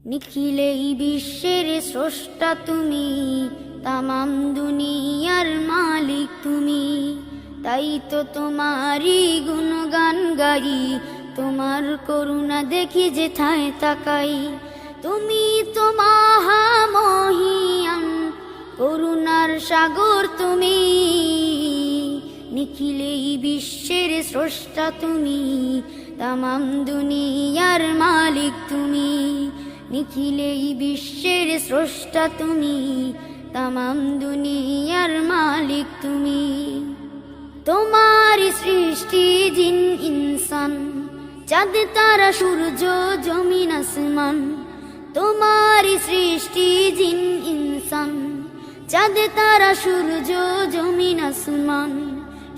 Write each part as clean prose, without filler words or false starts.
নিখিলে এই বিশ্বের স্রষ্টা তুমি, তামাম দুনিয়ার মালিক তুমি। তাই তো তোমারই গুণগান গাই, তোমার করুণা দেখি যেথায় তাকাই। তুমি তো মহামহিয়ান, করুণার সাগর তুমি। নিখিলে এই বিশ্বের স্রষ্টা তুমি, তামাম দুনিয়ার মালিক তুমি। নিখিলে এই বিশ্বের স্রষ্টা তুমি, তামাম দুনিয়ার মালিক তুমি। তোমার সৃষ্টি জিন ইনসান, চাঁদ তারা সূর্য জমিন আসমান। তোমার সৃষ্টি জিন ইনসান, চাঁদ তারা সূর্য জমিন আসমান।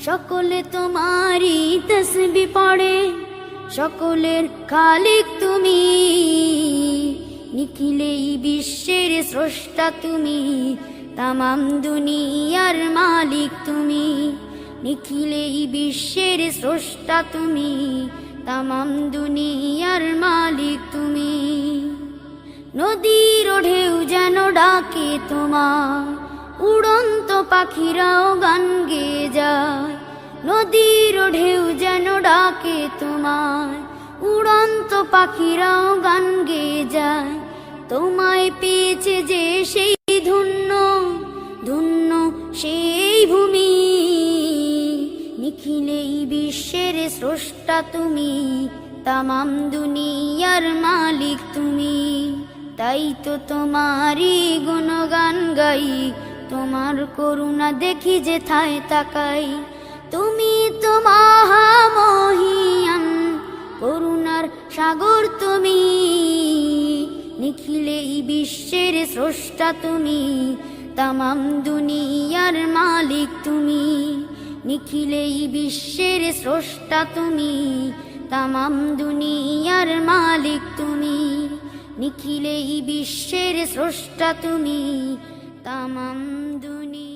সকলে তোমারই তসবিহ পড়ে, সকলের খালিক তুমি। নিখিলে এই বিশ্বের স্রষ্টা তুমি, তামাম দুনিয়ার মালিক তুমি। নিখিলে এই বিশ্বের স্রষ্টা তুমি, তামাম দুনিয়ার মালিক তুমি। নদীর ঢেউ যেন ডাকে তোমার, উড়ন্ত পাখিরাও গান গেয়ে যায়। নদীর ঢেউ যেন ডাকে তোমার, উড়ন্ত পাখিরাও গান গেয়ে যায়। তোমায় পেয়েছে যে সেই ধন্য, ধন্য সেই ভূমি। নিখিলে এই বিশ্বের স্রষ্টা তুমি, তামাম দুনিয়ার মালিক তুমি। তাই তো তোমারই গুণগান গাই, তোমার করুণা দেখি যেথায় তাকাই। তুমি তো মহামহিয়ান, করুণার সাগর তুমি। নিখিলে এই বিশ্বের স্রষ্টা তুমি, তামাম দুনিয়ার মালিক তুমি। নিখিলে এই বিশ্বের স্রষ্টা তুমি, তামাম দুনিয়ার মালিক তুমি। নিখিলে এই বিশ্বের স্রষ্টা তুমি, তামাম দুনিয়া।